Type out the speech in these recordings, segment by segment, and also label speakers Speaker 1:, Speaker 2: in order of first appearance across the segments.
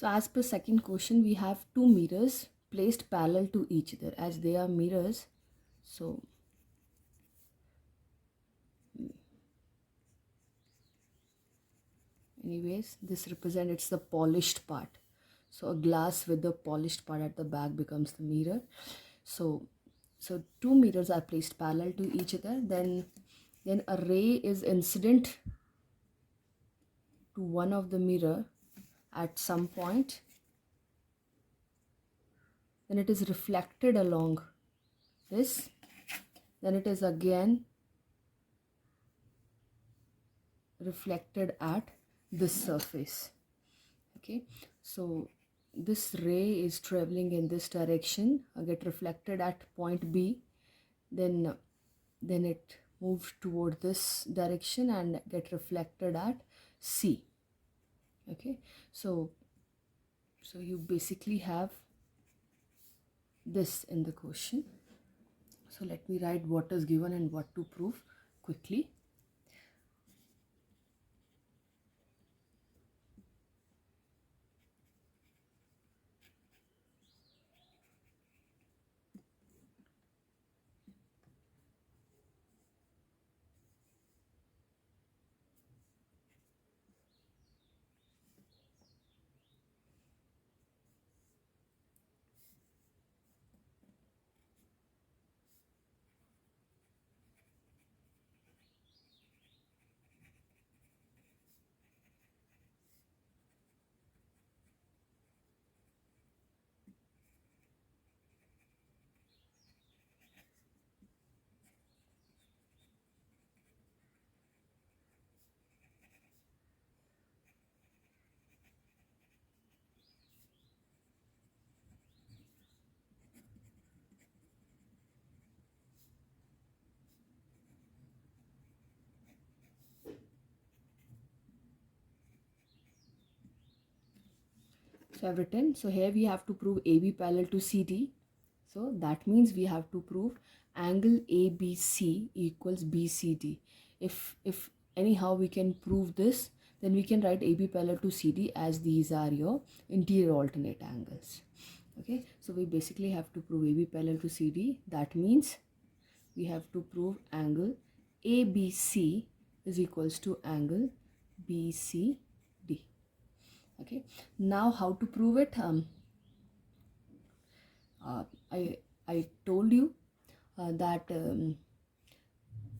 Speaker 1: So as per second question, we have two mirrors placed parallel to each other. As they are mirrors, so anyways, this represents the polished part. So a glass with the polished part at the back becomes the mirror. So two mirrors are placed parallel to each other. Then a ray is incident to one of the mirror at some point. Then it is reflected along this. Then it is again reflected at this surface. Okay, so this ray is traveling in this direction, get reflected at point B, then it moves toward this direction and get reflected at C. Okay, so you basically have this in the question. So let me write what is given and what to prove quickly. So I've written, so here we have to prove AB parallel to CD. So that means we have to prove angle ABC equals BCD. If anyhow we can prove this, then we can write AB parallel to CD as these are your interior alternate angles. Okay, so we basically have to prove AB parallel to CD. That means we have to prove angle ABC is equals to angle BCD. Okay, now how to prove it? I told you that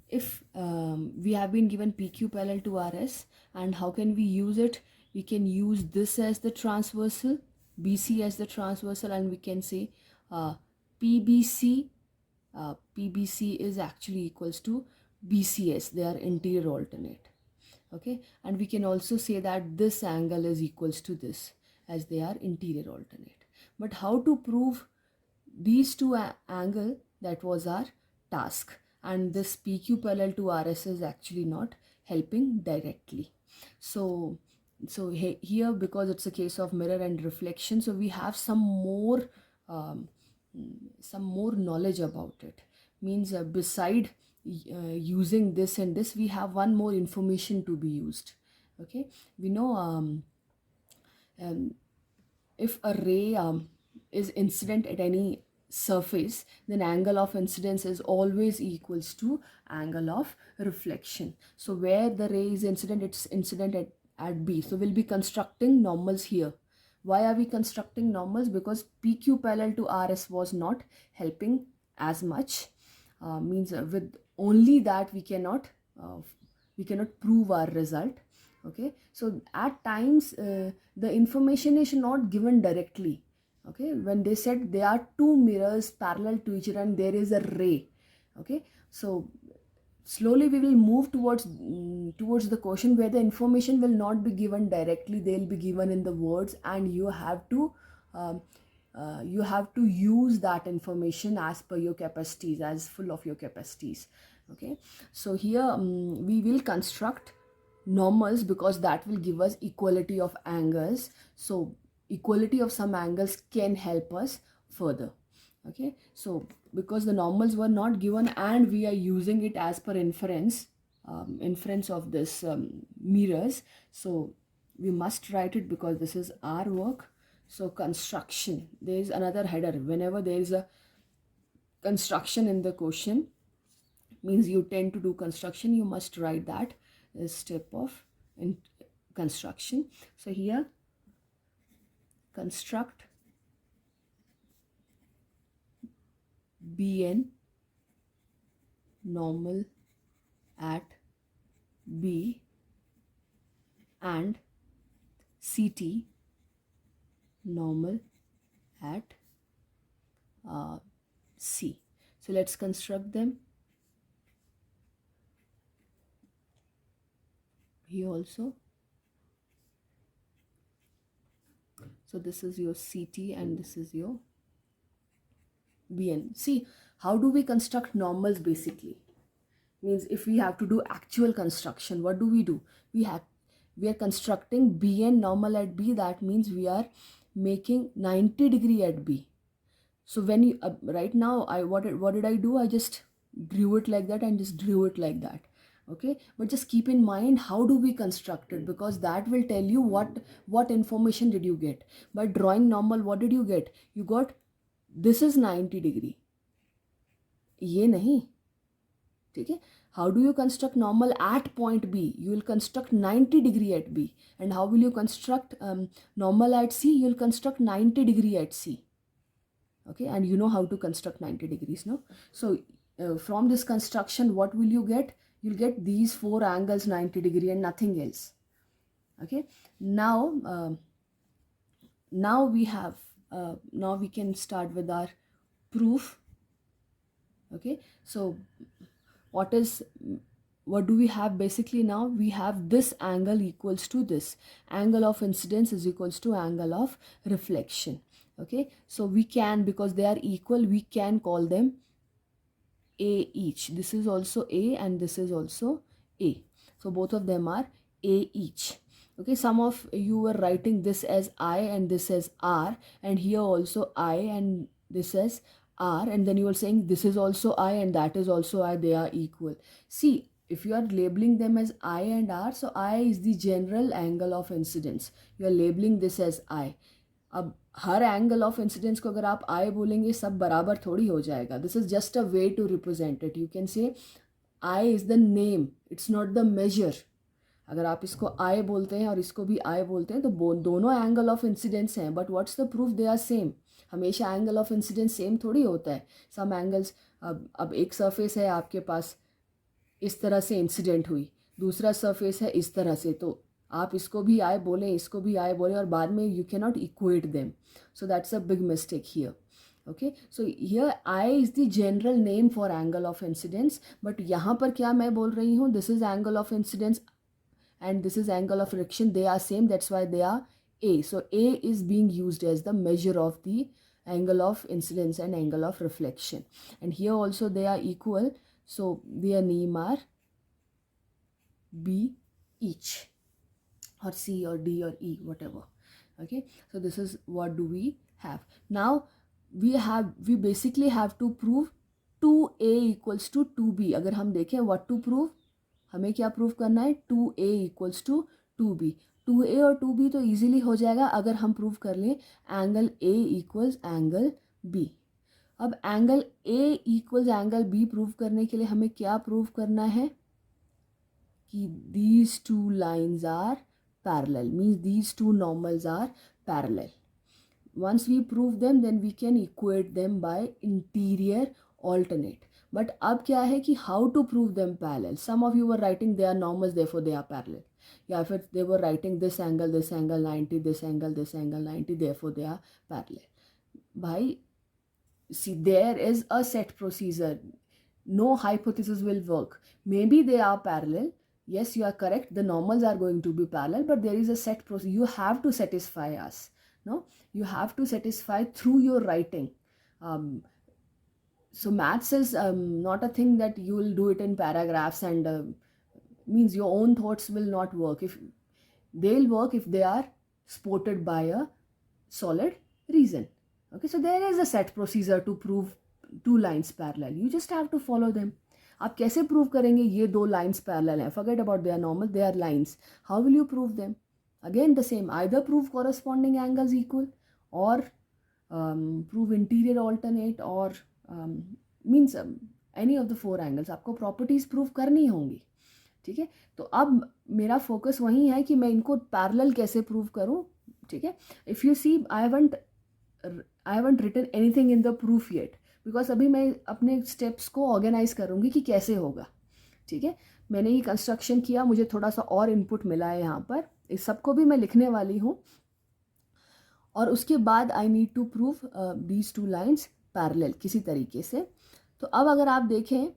Speaker 1: if we have been given PQ parallel to RS, and how can we use it? We can use this as the transversal, BC as the transversal, and we can say PBC. PBC is actually equals to BCS. They are interior alternate. Okay, and we can also say that this angle is equals to this, as they are interior alternate. But how to prove these two angle, that was our task, and this PQ parallel to RS is actually not helping directly. So here, because it's a case of mirror and reflection, so we have some more knowledge about it. Means beside using this and this, we have one more information to be used. Okay, we know if a ray is incident at any surface, then angle of incidence is always equals to angle of reflection. So where the ray is incident, it's incident at B. So we'll be constructing normals here. Why are we constructing normals? Because PQ parallel to RS was not helping as much. Means with only that we cannot prove our result. Okay, so at times the information is not given directly. Okay, when they said there are two mirrors parallel to each other and there is a ray. Okay, so slowly we will move towards the question where the information will not be given directly, they will be given in the words, and you have to use that information as per your capacities, as full of your capacities. Okay, so here we will construct normals, because that will give us equality of angles. So equality of some angles can help us further. Okay, so because the normals were not given and we are using it as per inference of this mirrors, so we must write it because this is our work. So construction, there is another header. Whenever there is a construction in the question, means you tend to do construction, you must write that as step of in construction. So here, construct BN normal at B and CT normal at C. So let's construct them. Here also. So this is your CT and this is your BN. See, how do we construct normals basically? Means if we have to do actual construction, what do? We are constructing BN normal at B. That means we are making 90 degree at B. So when you right now, what did I do? I just drew it like that and just drew it like that. Okay, but just keep in mind how do we construct it, because that will tell you what information did you get. By drawing normal, what did you get? You got this is 90 degree. ये नहीं, ठीक है. How do you construct normal at point B? You will construct 90 degree at B. And how will you construct normal at C? You will construct 90 degree at C. Okay, and you know how to construct 90 degrees, no? So from this construction, what will you get? You'll get these four angles 90 degree and nothing else. Okay, now now we have now we can start with our proof. Okay, so what do we have basically now? We have this angle equals to this. Angle of incidence is equals to angle of reflection. Okay, so we can, because they are equal, we can call them A each. This is also A and this is also A. So both of them are A each. Okay, some of you were writing this as I and this as R, and here also I and this as R, and then you are saying this is also I and that is also I, they are equal. See, if you are labeling them as I and R, so I is the general angle of incidence. You are labeling this as I. अब हर angle of incidence को अगर आप आई बोलेंगे सब बराबर थोड़ी हो जाएगा. This is just a way to represent it. You can say I is the name, it's not the major. अगर आप इसको आई बोलते हैं और इसको भी आई बोलते हैं तो दोनों एंगल ऑफ इंसिडेंस हैं, but what's the proof? They are same. हमेशा एंगल ऑफ इंसिडेंस सेम थोड़ी होता है. सम एंगल्स, अब एक सरफेस है आपके पास, इस तरह से इंसिडेंट हुई, दूसरा सरफेस है इस तरह से, तो आप इसको भी आई बोलें, इसको भी आई बोलें और बाद में you can not equate them. So that's a big mistake here. Okay, so here I is the general name for angle of incidence, but यहाँ पर क्या मैं बोल रही हूँ? This is angle of incidence and this is angle of reflection. They are same, that's why they are A. So A is being used as the measure of the angle of incidence and angle of reflection. And here also they are equal, so their name are B each, or C or D or E, whatever. Okay, so this is what do we have. Now we basically have to prove 2A equals to 2B. अगर हम देखें what to prove, हमें क्या prove करना है? 2A equals to 2B. 2A और 2B तो easily हो जाएगा अगर हम प्रूव कर लें angle A equals angle B. अब angle A equals angle B prove करने के लिए हमें क्या प्रूव करना है? कि these two lines are parallel, means these two normals are parallel. Once we prove them, then we can equate them by interior alternate. But अब क्या है कि how to prove them parallel. Some of you were writing they are normals therefore they are parallel, या फिर they were writing this angle 90, this angle 90, therefore they are parallel. भाई, see, there is a set procedure. No hypothesis will work. Maybe they are parallel. Yes, you are correct. The normals are going to be parallel, but there is a set procedure. You have to satisfy us. No, you have to satisfy through your writing. So maths is not a thing that you will do it in paragraphs and means your own thoughts will not work. If they'll work if they are supported by a solid reason. Okay, so there is a set procedure to prove two lines parallel. You just have to follow them. आप कैसे prove करेंगे ये दो lines parallel हैं? Forget about they are normal, they are lines. How will you prove them? Again the same, either prove corresponding angles equal or prove interior alternate or means any of the four angles. आपको properties prove करनी होंगी, ठीक है. तो अब मेरा focus वही है कि मैं इनको पैरेलल कैसे प्रूव करूं, ठीक है. If you see I haven't written anything in the proof yet, because अभी मैं अपने स्टेप्स को ऑर्गेनाइज करूंगी कि कैसे होगा, ठीक है. मैंने ये कंस्ट्रक्शन किया, मुझे थोड़ा सा और इनपुट मिला है यहाँ पर, इस सबको भी मैं लिखने वाली हूँ. और उसके बाद I need to prove these two lines parallel किसी तरीके से. तो अब अगर आप देखें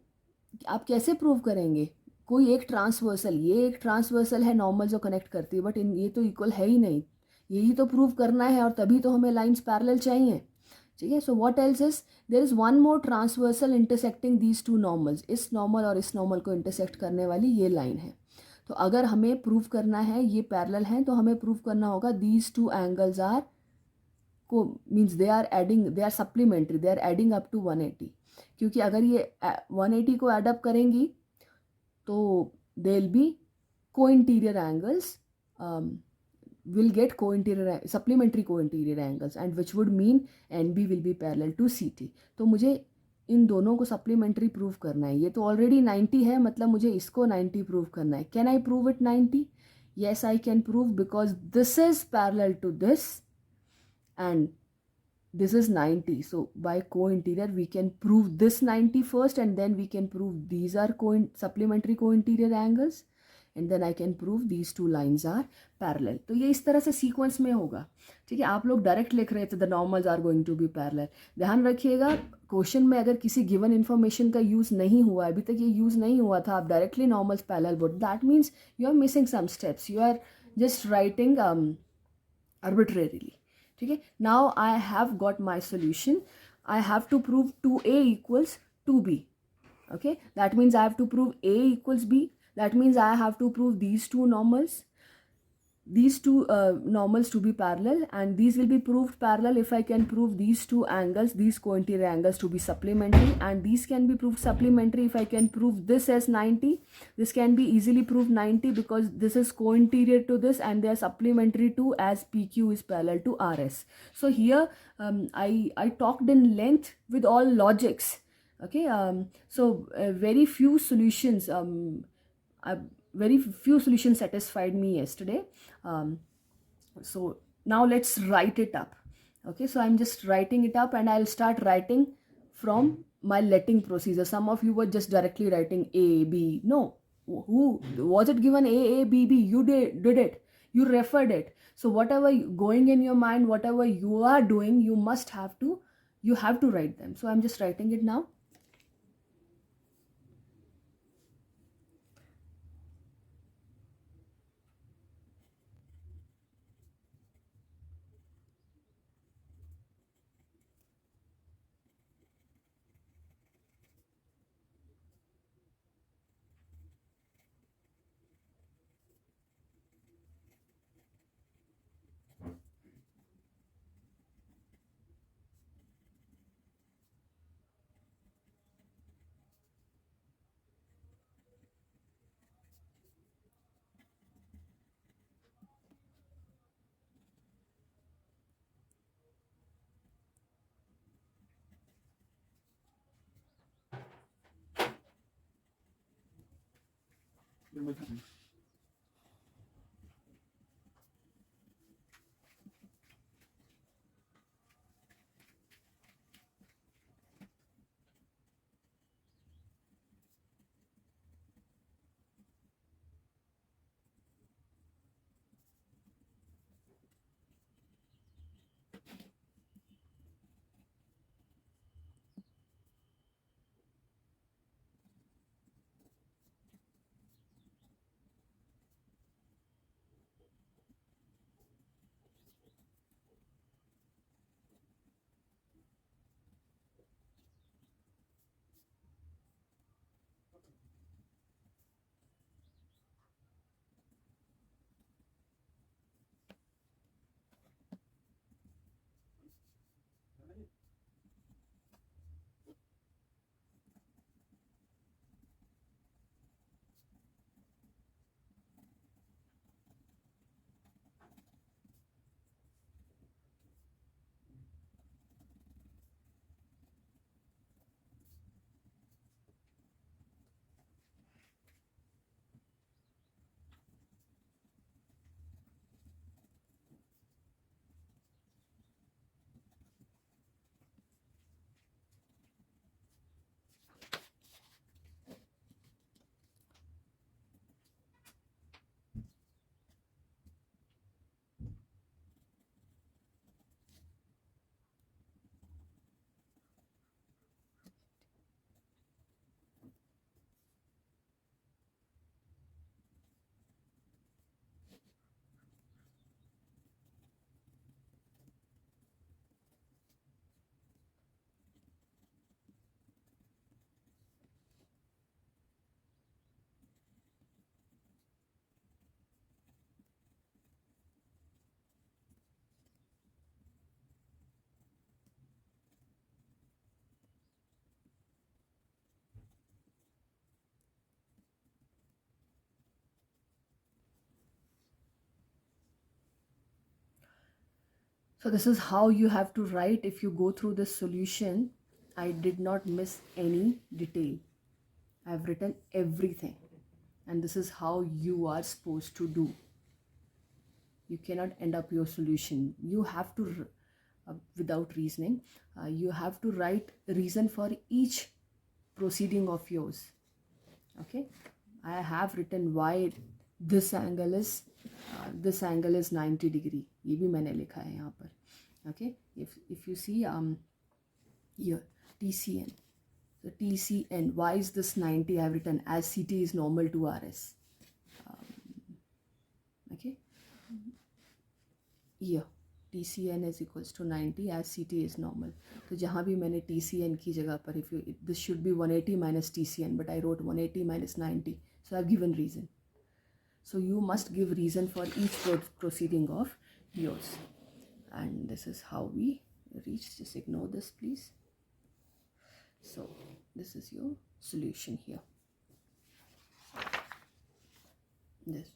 Speaker 1: आप कैसे प्रूव करेंगे, कोई एक ट्रांसवर्सल, ये एक ट्रांसवर्सल है नॉर्मल जो कनेक्ट करती है, बट इन ये तो इक्वल है ही नहीं, यही तो प्रूव करना है और तभी तो हमें लाइंस पैरेलल चाहिए, ठीक है. So what else is, there is one more transversal intersecting these two normals, इस नॉर्मल और इस नॉर्मल को इंटरसेक्ट करने वाली ये लाइन है. तो अगर हमें प्रूव करना है ये पैरेलल हैं, तो हमें प्रूव करना होगा दीज टू एंगल्स आर को means they are adding, they are supplementary, they are adding up to 180. क्योंकि अगर ये 180 को एड अप करेंगी तो दे विल बी को interior angles, will get co-interior supplementary co-interior angles and which would mean NB will be parallel to CT. तो मुझे इन दोनों को सप्लीमेंट्री प्रूव करना है. ये तो ऑलरेडी 90 है, मतलब मुझे इसको 90 प्रूव करना है. Can I prove it 90? Yes, I can prove because this is parallel to this and this is 90. So by co-interior we can prove this 90 first and then we can prove these are supplementary co-interior angles and then I can prove these two lines are parallel. तो ये इस तरह से sequence में होगा, ठीक है. आप लोग डायरेक्ट लिख रहे थे the normals are going to be parallel. ध्यान रखिएगा क्वेश्चन में अगर किसी गिवन इन्फॉर्मेशन का यूज़ नहीं हुआ, अभी तक ये यूज़ नहीं हुआ था, आप डायरेक्टली नॉर्मल्स पैरेलल बोल, that means you are missing some steps, you are just writing arbitrarily, ठीक है. Now I have got my solution. I have to prove 2a equals 2b. okay, that means I have to prove a equals b. That means I have to prove these two normals, these two normals to be parallel, and these will be proved parallel if I can prove these two angles, these co-interior angles to be supplementary, and these can be proved supplementary if I can prove this as 90. This can be easily proved 90 because this is co-interior to this and they are supplementary to as PQ is parallel to RS. So here I talked in length with all logics, okay. So very few solutions very few solutions satisfied me yesterday. So now let's write it up, okay. So I'm just writing it up and I'll start writing from my letting procedure. Some of you were just directly writing A B. No, who was it given A B B? You did it, you referred it. So whatever going in your mind, whatever you are doing, you have to write them. So I'm just writing it now. So this is how you have to write. If you go through this solution, I did not miss any detail. I've written everything, and this is how you are supposed to do. You cannot end up your solution. You have to without reasoning, you have to write reason for each proceeding of yours. Okay, I have written why this angle is 90 degree. ये भी मैंने लिखा है यहाँ पर. Okay, if you see here TCN, so TCN, why is this 90? I have written as CT is normal to RS. Okay, here TCN is equals to 90 as CT is normal. तो जहाँ भी मैंने TCN की जगह पर, if you, this should be 180 minus TCN, but I wrote 180 minus 90, so I've given reason. So you must give reason for each proceeding of yours, and this is how we reach. Just ignore this, please. So this is your solution here. This